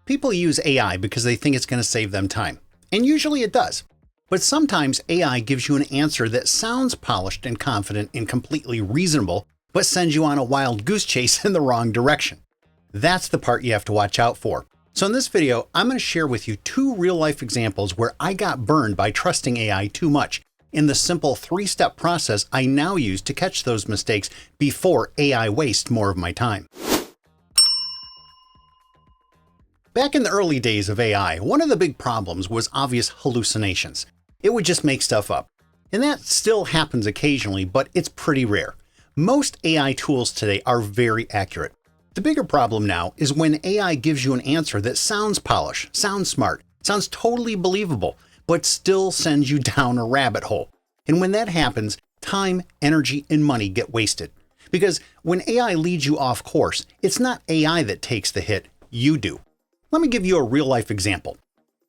People use AI because they think it's going to save them time. And usually it does. But sometimes AI gives you an answer that sounds polished and confident and completely reasonable, but sends you on a wild goose chase in the wrong direction. That's the part you have to watch out for. So in this video, I'm going to share with you 2 real-life examples where I got burned by trusting AI too much, and the simple 3-step process I now use to catch those mistakes before AI wastes more of my time. Back in the early days of AI, one of the big problems was obvious hallucinations. It would just make stuff up. And that still happens occasionally, but it's pretty rare. Most AI tools today are very accurate. The bigger problem now is when AI gives you an answer that sounds polished, sounds smart, sounds totally believable, but still sends you down a rabbit hole. And when that happens, time, energy, and money get wasted. Because when AI leads you off course, it's not AI that takes the hit, you do. Let me give you a real-life example.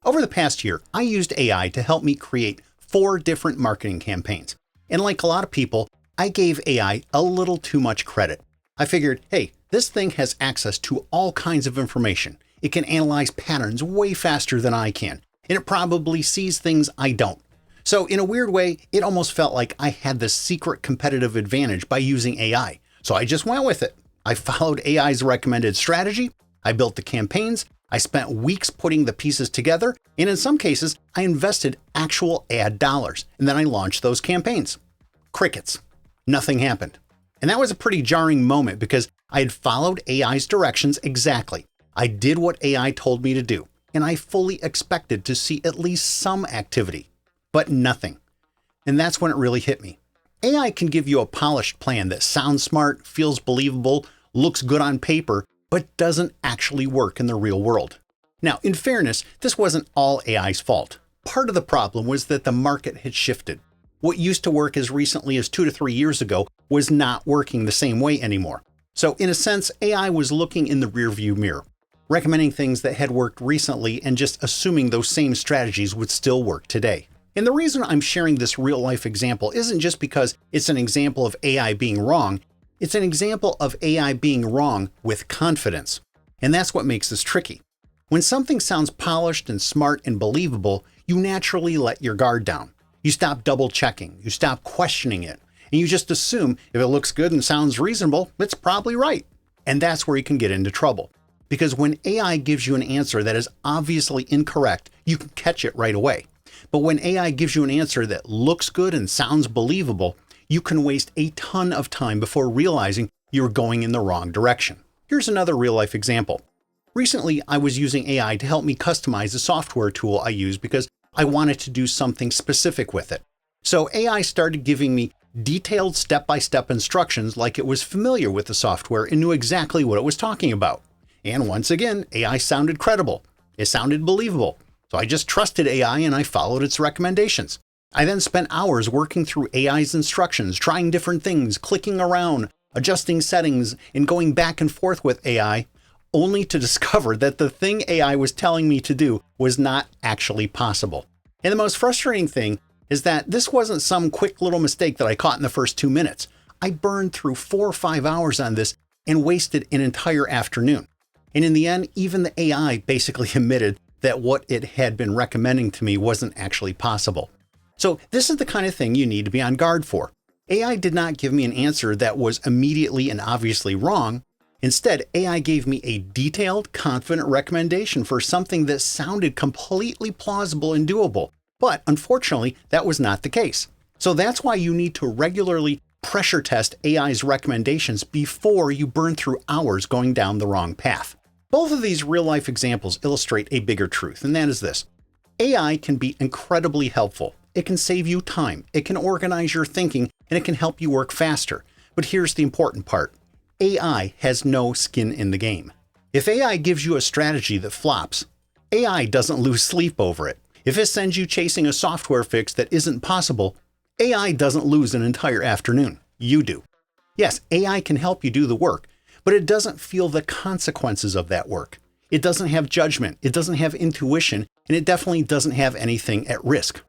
Over the past year, I used AI to help me create 4 different marketing campaigns. And like a lot of people, I gave AI a little too much credit. I figured, hey, this thing has access to all kinds of information. It can analyze patterns way faster than I can, and it probably sees things I don't. So in a weird way, it almost felt like I had this secret competitive advantage by using AI. So I just went with it. I followed AI's recommended strategy. I built the campaigns. I spent weeks putting the pieces together, and in some cases, I invested actual ad dollars, and then I launched those campaigns. Crickets. Nothing happened. And that was a pretty jarring moment because I had followed AI's directions exactly. I did what AI told me to do, and I fully expected to see at least some activity, but nothing. And that's when it really hit me. AI can give you a polished plan that sounds smart, feels believable, looks good on paper, but doesn't actually work in the real world. Now, in fairness, this wasn't all AI's fault. Part of the problem was that the market had shifted. What used to work as recently as 2 to 3 years ago was not working the same way anymore. So in a sense, AI was looking in the rearview mirror, recommending things that had worked recently and just assuming those same strategies would still work today. And the reason I'm sharing this real-life example isn't just because it's an example of AI being wrong. It's an example of AI being wrong with confidence. And that's what makes this tricky. When something sounds polished and smart and believable, you naturally let your guard down. You stop double checking, you stop questioning it, and you just assume if it looks good and sounds reasonable, it's probably right. And that's where you can get into trouble. Because when AI gives you an answer that is obviously incorrect, you can catch it right away. But when AI gives you an answer that looks good and sounds believable, you can waste a ton of time before realizing you're going in the wrong direction. Here's another real-life example. Recently, I was using AI to help me customize a software tool I use because I wanted to do something specific with it. So AI started giving me detailed step-by-step instructions like it was familiar with the software and knew exactly what it was talking about. And once again, AI sounded credible. It sounded believable. So I just trusted AI and I followed its recommendations. I then spent hours working through AI's instructions, trying different things, clicking around, adjusting settings, and going back and forth with AI, only to discover that the thing AI was telling me to do was not actually possible. And the most frustrating thing is that this wasn't some quick little mistake that I caught in the first 2 minutes. I burned through 4 or 5 hours on this and wasted an entire afternoon. And in the end, even the AI basically admitted that what it had been recommending to me wasn't actually possible. So this is the kind of thing you need to be on guard for. AI did not give me an answer that was immediately and obviously wrong. Instead, AI gave me a detailed, confident recommendation for something that sounded completely plausible and doable. But unfortunately, that was not the case. So that's why you need to regularly pressure test AI's recommendations before you burn through hours going down the wrong path. Both of these real-life examples illustrate a bigger truth, and that is this. AI can be incredibly helpful. It can save you time, it can organize your thinking, and it can help you work faster. But here's the important part. AI has no skin in the game. If AI gives you a strategy that flops, AI doesn't lose sleep over it. If it sends you chasing a software fix that isn't possible, AI doesn't lose an entire afternoon. You do. Yes, AI can help you do the work, but it doesn't feel the consequences of that work. It doesn't have judgment, it doesn't have intuition, and it definitely doesn't have anything at risk.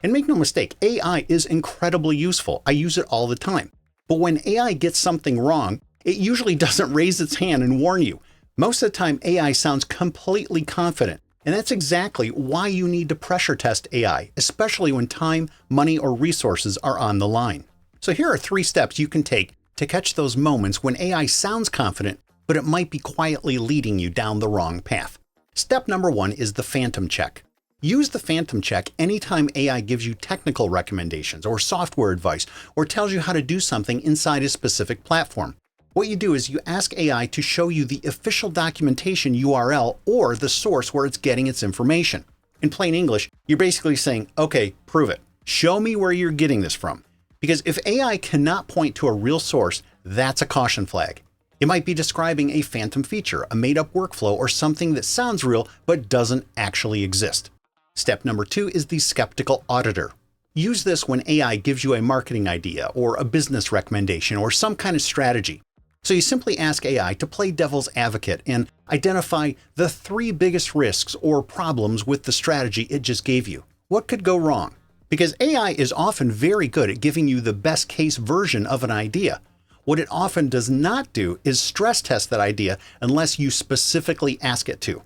And make no mistake, AI is incredibly useful. I use it all the time. But when AI gets something wrong, it usually doesn't raise its hand and warn you. Most of the time, AI sounds completely confident, and that's exactly why you need to pressure test AI, especially when time, money, or resources are on the line. So here are 3 steps you can take to catch those moments when AI sounds confident, but it might be quietly leading you down the wrong path. Step number 1 is the phantom check. Use the phantom check anytime AI gives you technical recommendations or software advice or tells you how to do something inside a specific platform. What you do is you ask AI to show you the official documentation URL or the source where it's getting its information. In plain English, you're basically saying, okay, prove it. Show me where you're getting this from. Because if AI cannot point to a real source, that's a caution flag. It might be describing a phantom feature, a made-up workflow, or something that sounds real but doesn't actually exist. Step number 2 is the skeptical auditor. Use this when AI gives you a marketing idea or a business recommendation or some kind of strategy. So you simply ask AI to play devil's advocate and identify the 3 biggest risks or problems with the strategy it just gave you. What could go wrong? Because AI is often very good at giving you the best case version of an idea. What it often does not do is stress test that idea unless you specifically ask it to.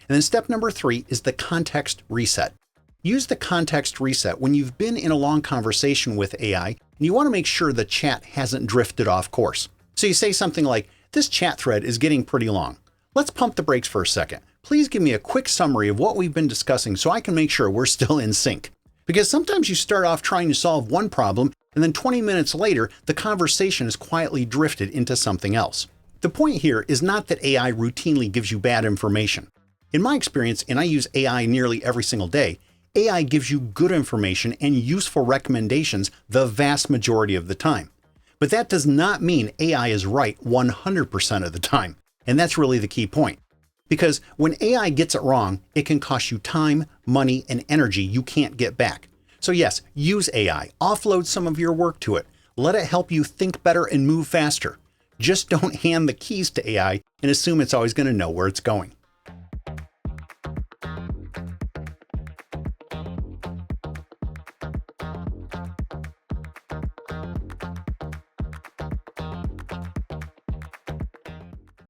And then step number 3 is the context reset. Use the context reset when you've been in a long conversation with AI and you want to make sure the chat hasn't drifted off course. So you say something like, this chat thread is getting pretty long. Let's pump the brakes for a second. Please give me a quick summary of what we've been discussing so I can make sure we're still in sync. Because sometimes you start off trying to solve one problem and then 20 minutes later, the conversation has quietly drifted into something else. The point here is not that AI routinely gives you bad information. In my experience, and I use AI nearly every single day, AI gives you good information and useful recommendations the vast majority of the time. But that does not mean AI is right 100% of the time. And that's really the key point. Because when AI gets it wrong, it can cost you time, money, and energy you can't get back. So yes, use AI, offload some of your work to it. Let it help you think better and move faster. Just don't hand the keys to AI and assume it's always going to know where it's going.